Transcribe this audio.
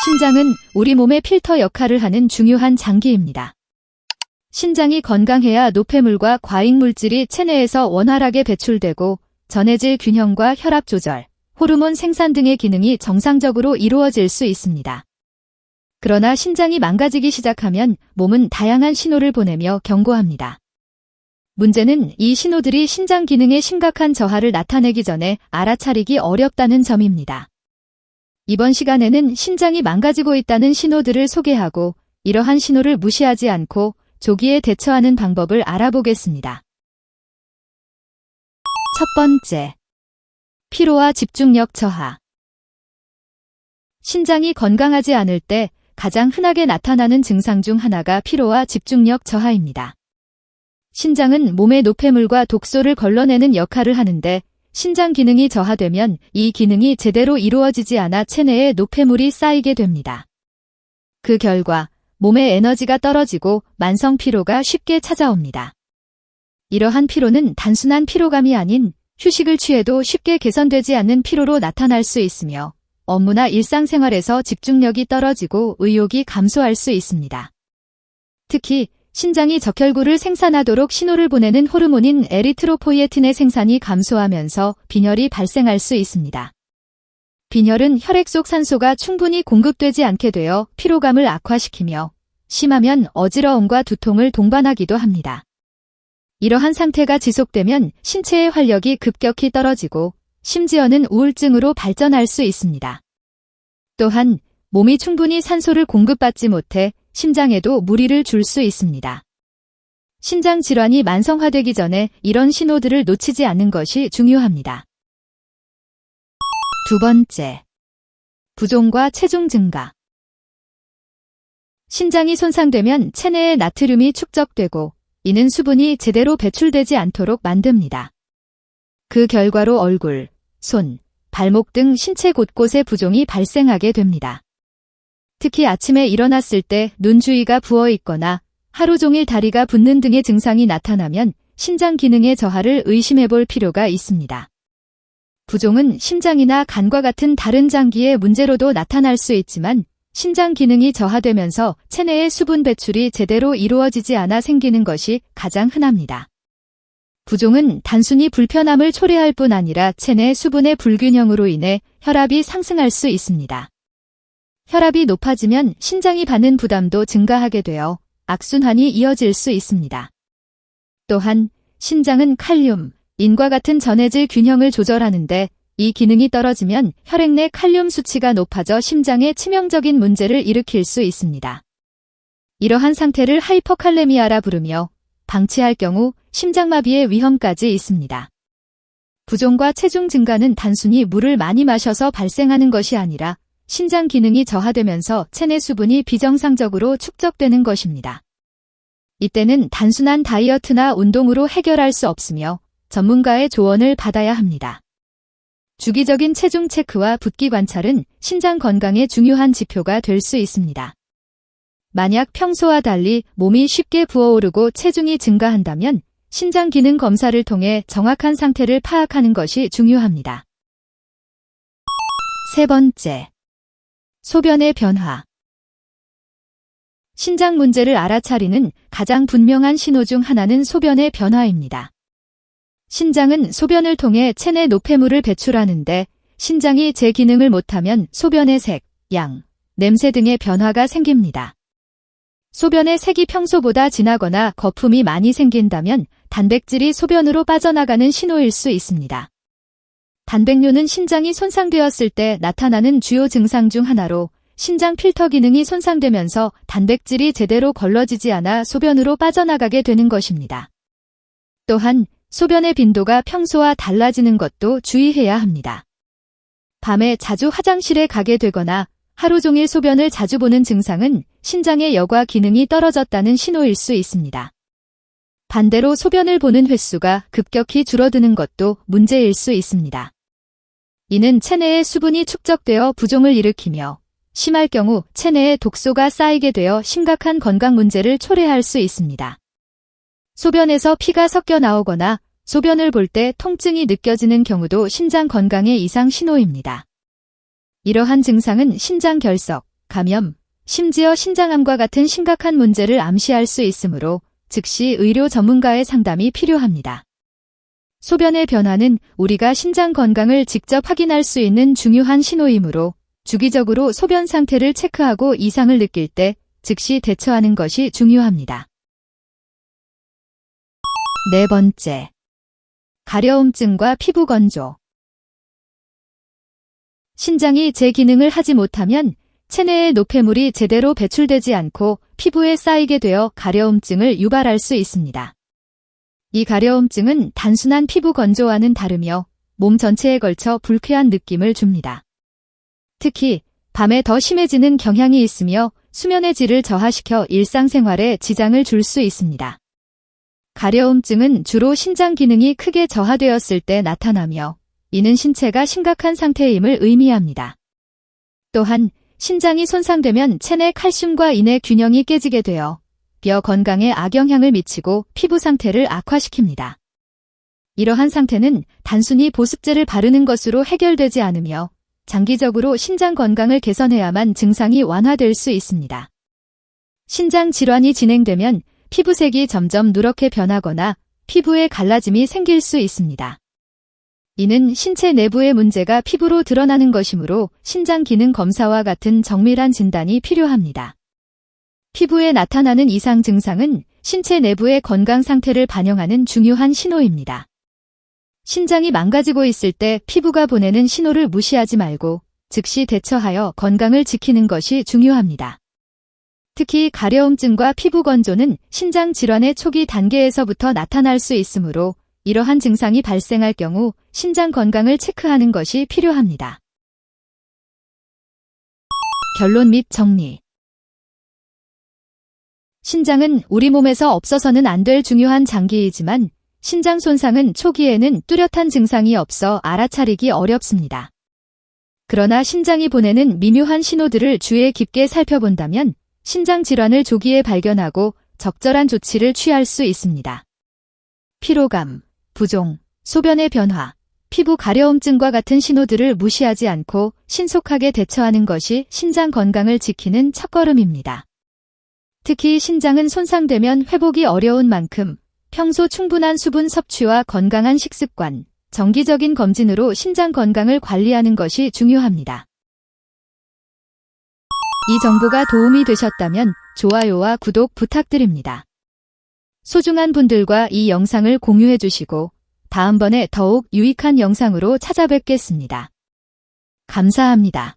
신장은 우리 몸의 필터 역할을 하는 중요한 장기입니다. 신장이 건강해야 노폐물과 과잉물질이 체내에서 원활하게 배출되고 전해질 균형과 혈압 조절, 호르몬 생산 등의 기능이 정상적으로 이루어질 수 있습니다. 그러나 신장이 망가지기 시작하면 몸은 다양한 신호를 보내며 경고합니다. 문제는 이 신호들이 신장 기능에 심각한 저하를 나타내기 전에 알아차리기 어렵다는 점입니다. 이번 시간에는 신장이 망가지고 있다는 신호들을 소개하고 이러한 신호를 무시하지 않고 조기에 대처하는 방법을 알아보겠습니다. 첫 번째, 피로와 집중력 저하. 신장이 건강하지 않을 때 가장 흔하게 나타나는 증상 중 하나가 피로와 집중력 저하입니다. 신장은 몸의 노폐물과 독소를 걸러내는 역할을 하는데 신장 기능이 저하되면 이 기능이 제대로 이루어지지 않아 체내에 노폐물이 쌓이게 됩니다. 그 결과 몸의 에너지가 떨어지고 만성 피로가 쉽게 찾아옵니다. 이러한 피로는 단순한 피로감이 아닌 휴식을 취해도 쉽게 개선되지 않는 피로로 나타날 수 있으며 업무나 일상생활에서 집중력이 떨어지고 의욕이 감소할 수 있습니다. 특히 신장이 적혈구를 생산하도록 신호를 보내는 호르몬인 에리트로포이에틴의 생산이 감소하면서 빈혈이 발생할 수 있습니다. 빈혈은 혈액 속 산소가 충분히 공급되지 않게 되어 피로감을 악화시키며 심하면 어지러움과 두통을 동반하기도 합니다. 이러한 상태가 지속되면 신체의 활력이 급격히 떨어지고 심지어는 우울증으로 발전할 수 있습니다. 또한 몸이 충분히 산소를 공급받지 못해 심장에도 무리를 줄 수 있습니다. 신장 질환이 만성화되기 전에 이런 신호들을 놓치지 않는 것이 중요합니다. 두 번째, 부종과 체중 증가. 신장이 손상되면 체내에 나트륨이 축적되고 이는 수분이 제대로 배출되지 않도록 만듭니다. 그 결과로 얼굴, 손, 발목 등 신체 곳곳에 부종이 발생하게 됩니다. 특히 아침에 일어났을 때 눈 주위가 부어 있거나 하루 종일 다리가 붓는 등의 증상이 나타나면 신장 기능의 저하를 의심해 볼 필요가 있습니다. 부종은 심장이나 간과 같은 다른 장기의 문제로도 나타날 수 있지만 신장 기능이 저하되면서 체내의 수분 배출이 제대로 이루어지지 않아 생기는 것이 가장 흔합니다. 부종은 단순히 불편함을 초래할 뿐 아니라 체내 수분의 불균형으로 인해 혈압이 상승할 수 있습니다. 혈압이 높아지면 신장이 받는 부담도 증가하게 되어 악순환이 이어질 수 있습니다. 또한 신장은 칼륨, 인과 같은 전해질 균형을 조절하는데 이 기능이 떨어지면 혈액 내 칼륨 수치가 높아져 심장에 치명적인 문제를 일으킬 수 있습니다. 이러한 상태를 하이퍼칼레미아라 부르며 방치할 경우 심장마비의 위험까지 있습니다. 부종과 체중 증가는 단순히 물을 많이 마셔서 발생하는 것이 아니라 신장 기능이 저하되면서 체내 수분이 비정상적으로 축적되는 것입니다. 이때는 단순한 다이어트나 운동으로 해결할 수 없으며 전문가의 조언을 받아야 합니다. 주기적인 체중 체크와 붓기 관찰은 신장 건강의 중요한 지표가 될 수 있습니다. 만약 평소와 달리 몸이 쉽게 부어오르고 체중이 증가한다면 신장 기능 검사를 통해 정확한 상태를 파악하는 것이 중요합니다. 세 번째, 소변의 변화. 신장 문제를 알아차리는 가장 분명한 신호 중 하나는 소변의 변화입니다. 신장은 소변을 통해 체내 노폐물을 배출하는데 신장이 제 기능을 못하면 소변의 색, 양, 냄새 등의 변화가 생깁니다. 소변의 색이 평소보다 진하거나 거품이 많이 생긴다면 단백질이 소변으로 빠져나가는 신호일 수 있습니다. 단백뇨는 신장이 손상되었을 때 나타나는 주요 증상 중 하나로 신장 필터 기능이 손상되면서 단백질이 제대로 걸러지지 않아 소변으로 빠져나가게 되는 것입니다. 또한 소변의 빈도가 평소와 달라지는 것도 주의해야 합니다. 밤에 자주 화장실에 가게 되거나 하루 종일 소변을 자주 보는 증상은 신장의 여과 기능이 떨어졌다는 신호일 수 있습니다. 반대로 소변을 보는 횟수가 급격히 줄어드는 것도 문제일 수 있습니다. 이는 체내에 수분이 축적되어 부종을 일으키며 심할 경우 체내에 독소가 쌓이게 되어 심각한 건강 문제를 초래할 수 있습니다. 소변에서 피가 섞여 나오거나 소변을 볼 때 통증이 느껴지는 경우도 신장 건강의 이상 신호입니다. 이러한 증상은 신장 결석, 감염, 심지어 신장암과 같은 심각한 문제를 암시할 수 있으므로 즉시 의료 전문가의 상담이 필요합니다. 소변의 변화는 우리가 신장 건강을 직접 확인할 수 있는 중요한 신호이므로 주기적으로 소변 상태를 체크하고 이상을 느낄 때 즉시 대처하는 것이 중요합니다. 네 번째, 가려움증과 피부 건조. 신장이 제 기능을 하지 못하면 체내의 노폐물이 제대로 배출되지 않고 피부에 쌓이게 되어 가려움증을 유발할 수 있습니다. 이 가려움증은 단순한 피부 건조와는 다르며 몸 전체에 걸쳐 불쾌한 느낌을 줍니다. 특히 밤에 더 심해지는 경향이 있으며 수면의 질을 저하시켜 일상생활에 지장을 줄 수 있습니다. 가려움증은 주로 신장 기능이 크게 저하되었을 때 나타나며 이는 신체가 심각한 상태임을 의미합니다. 또한 신장이 손상되면 체내 칼슘과 인의 균형이 깨지게 되어 뼈 건강에 악영향을 미치고 피부 상태를 악화시킵니다. 이러한 상태는 단순히 보습제를 바르는 것으로 해결되지 않으며 장기적으로 신장 건강을 개선해야만 증상이 완화될 수 있습니다. 신장 질환이 진행되면 피부색이 점점 누렇게 변하거나 피부에 갈라짐이 생길 수 있습니다. 이는 신체 내부의 문제가 피부로 드러나는 것이므로 신장 기능 검사와 같은 정밀한 진단이 필요합니다. 피부에 나타나는 이상 증상은 신체 내부의 건강 상태를 반영하는 중요한 신호입니다. 신장이 망가지고 있을 때 피부가 보내는 신호를 무시하지 말고 즉시 대처하여 건강을 지키는 것이 중요합니다. 특히 가려움증과 피부 건조는 신장 질환의 초기 단계에서부터 나타날 수 있으므로 이러한 증상이 발생할 경우 신장 건강을 체크하는 것이 필요합니다. 결론 및 정리. 신장은 우리 몸에서 없어서는 안 될 중요한 장기이지만 신장 손상은 초기에는 뚜렷한 증상이 없어 알아차리기 어렵습니다. 그러나 신장이 보내는 미묘한 신호들을 주의 깊게 살펴본다면 신장 질환을 조기에 발견하고 적절한 조치를 취할 수 있습니다. 피로감, 부종, 소변의 변화, 피부 가려움증과 같은 신호들을 무시하지 않고 신속하게 대처하는 것이 신장 건강을 지키는 첫걸음입니다. 특히 신장은 손상되면 회복이 어려운 만큼 평소 충분한 수분 섭취와 건강한 식습관, 정기적인 검진으로 신장 건강을 관리하는 것이 중요합니다. 이 정보가 도움이 되셨다면 좋아요와 구독 부탁드립니다. 소중한 분들과 이 영상을 공유해 주시고 다음번에 더욱 유익한 영상으로 찾아뵙겠습니다. 감사합니다.